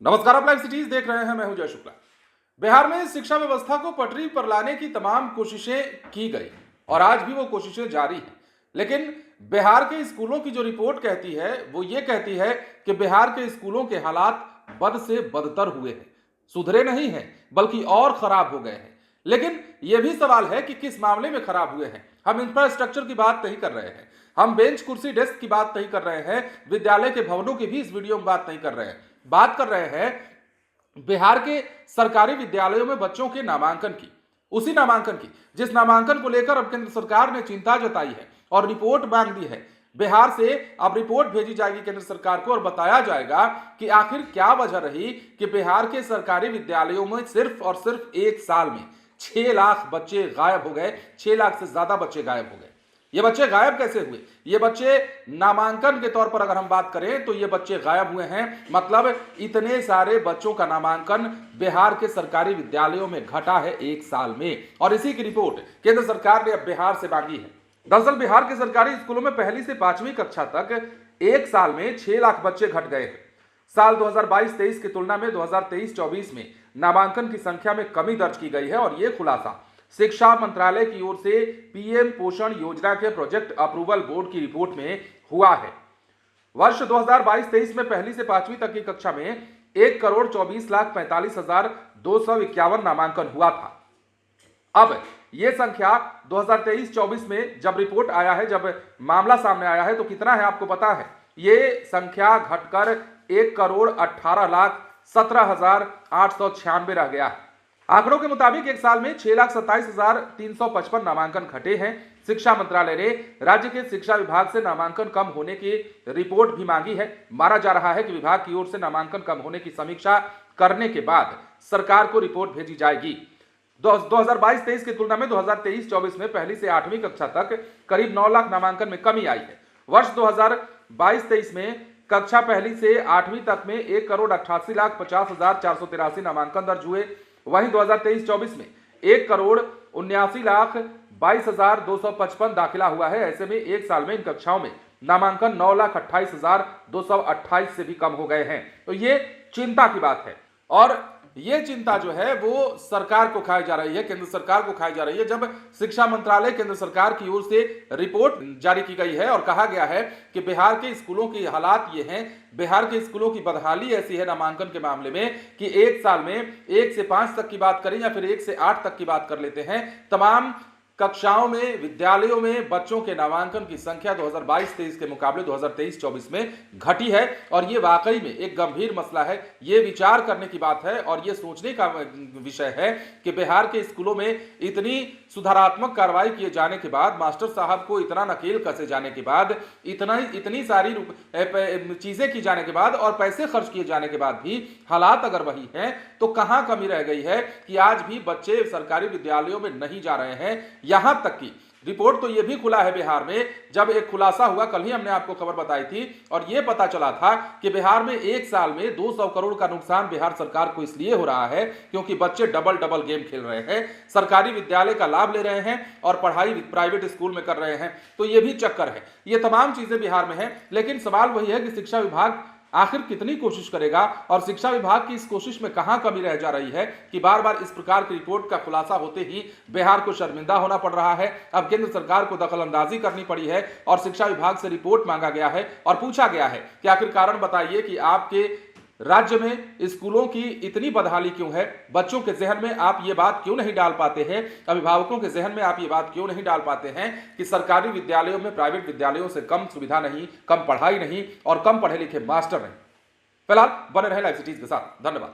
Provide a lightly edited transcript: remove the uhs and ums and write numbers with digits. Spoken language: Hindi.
नमस्कार, आप लाइव सिटीज देख रहे हैं। मैं हूं जय शुक्ला। बिहार में शिक्षा व्यवस्था को पटरी पर लाने की तमाम कोशिशें की गई और आज भी वो कोशिशें जारी हैं। लेकिन बिहार के स्कूलों की जो रिपोर्ट कहती है वो ये कहती है कि बिहार के स्कूलों के हालात बद से बदतर हुए हैं, सुधरे नहीं हैं बल्कि और खराब हो गए हैं। लेकिन यह भी सवाल है कि किस मामले में खराब हुए हैं। हम इंफ्रास्ट्रक्चर की बात नहीं कर रहे हैं, हम बेंच कुर्सी डेस्क की बात नहीं कर रहे हैं, विद्यालय के भवनों की भी इस वीडियो में बात नहीं कर रहे हैं। बात कर रहे हैं बिहार के सरकारी विद्यालयों में बच्चों के नामांकन की, उसी नामांकन की जिस नामांकन को लेकर अब केंद्र सरकार ने चिंता जताई है और रिपोर्ट मांग दी है। बिहार से अब रिपोर्ट भेजी जाएगी केंद्र सरकार को और बताया जाएगा कि आखिर क्या वजह रही कि बिहार के सरकारी विद्यालयों में सिर्फ और सिर्फ एक साल में 6 लाख बच्चे गायब हो गए। 6 लाख से ज्यादा बच्चे गायब हो गए। ये बच्चे गायब कैसे हुए? ये बच्चे नामांकन के तौर पर अगर हम बात करें तो ये बच्चे गायब हुए हैं, मतलब इतने सारे बच्चों का नामांकन बिहार के सरकारी विद्यालयों में घटा है एक साल में। और इसी की रिपोर्ट केंद्र सरकार ने अब बिहार से मांगी है। दरअसल बिहार के सरकारी स्कूलों में पहली से 5वीं कक्षा तक एक साल में 6 लाख बच्चे घट गए हैं। साल 2022-23 की तुलना में 2023-24 में नामांकन की संख्या में कमी दर्ज की गई है और यह खुलासा शिक्षा मंत्रालय की ओर से पीएम पोषण योजना के प्रोजेक्ट अप्रूवल बोर्ड की रिपोर्ट में हुआ है। वर्ष 2022-23 में पहली से 5वीं तक की कक्षा में 1,24,45,251 नामांकन हुआ था। अब यह संख्या 2023-24 में जब रिपोर्ट आया है, जब मामला सामने आया है तो कितना है आपको पता है? यह संख्या घटकर 1,18,17,896 रह गया है। आंकड़ों के मुताबिक एक साल में 6,27,355 नामांकन घटे हैं। शिक्षा मंत्रालय ने राज्य के शिक्षा विभाग से नामांकन कम होने की रिपोर्ट भी मांगी है। माना जा रहा है कि विभाग की ओर से नामांकन कम होने की समीक्षा करने के बाद सरकार को रिपोर्ट भेजी जाएगी। 2022-23 की तुलना में 2023-24 में पहली से 8वीं कक्षा तक करीब 9 लाख नामांकन में कमी आई है। वर्ष 2022-23 में कक्षा पहली से 8वीं तक में 1,88,50,483 नामांकन दर्ज हुए। वहीं 2023-24 में 1,79,22,255 दाखिला हुआ है। ऐसे में एक साल में इन कक्षाओं में नामांकन 9,28,228 से भी कम हो गए हैं। तो ये चिंता की बात है और ये चिंता जो है वो सरकार को खाई जा रही है, केंद्र सरकार को खाई जा रही है। जब शिक्षा मंत्रालय केंद्र सरकार की ओर से रिपोर्ट जारी की गई है और कहा गया है कि बिहार के स्कूलों की हालात ये हैं, बिहार के स्कूलों की बदहाली ऐसी है नामांकन के मामले में कि एक साल में 1 से 5 तक की बात करें या फिर 1 से 8 तक की बात कर लेते हैं, तमाम कक्षाओं में विद्यालयों में बच्चों के नामांकन की संख्या 2022-23 के मुकाबले 2023-24 में घटी है। और ये वाकई में एक गंभीर मसला है, ये विचार करने की बात है और ये सोचने का विषय है कि बिहार के स्कूलों में इतनी सुधारात्मक कार्रवाई किए जाने के बाद, मास्टर साहब को इतना नकेल कसे जाने के बाद, इतनी सारी चीजें की जाने के बाद और पैसे खर्च किए जाने के बाद भी हालात अगर वही हैं तो कहां कमी रह गई है कि आज भी बच्चे सरकारी विद्यालयों में नहीं जा रहे हैं। यहां तक कि रिपोर्ट तो यह भी खुला है बिहार में, जब एक खुलासा हुआ, कल ही हमने आपको खबर बताई थी और यह पता चला था कि बिहार में एक साल में 200 करोड़ का नुकसान बिहार सरकार को इसलिए हो रहा है क्योंकि बच्चे डबल गेम खेल रहे हैं, सरकारी विद्यालय का लाभ ले रहे हैं और पढ़ाई प्राइवेट स्कूल में कर रहे हैं। तो यह भी चक्कर है, ये तमाम चीजें बिहार में है। लेकिन सवाल वही है कि शिक्षा विभाग आखिर कितनी कोशिश करेगा और शिक्षा विभाग की इस कोशिश में कहां कमी रह जा रही है कि बार बार इस प्रकार की रिपोर्ट का खुलासा होते ही बिहार को शर्मिंदा होना पड़ रहा है। अब केंद्र सरकार को दखलंदाजी करनी पड़ी है और शिक्षा विभाग से रिपोर्ट मांगा गया है और पूछा गया है कि आखिर कारण बताइए कि आपके राज्य में स्कूलों की इतनी बदहाली क्यों है, बच्चों के जहन में आप ये बात क्यों नहीं डाल पाते हैं, अभिभावकों के जहन में आप ये बात क्यों नहीं डाल पाते हैं कि सरकारी विद्यालयों में प्राइवेट विद्यालयों से कम सुविधा नहीं, कम पढ़ाई नहीं और कम पढ़े लिखे मास्टर नहीं। फिलहाल बने रहे लाइव सिटीज के साथ। धन्यवाद।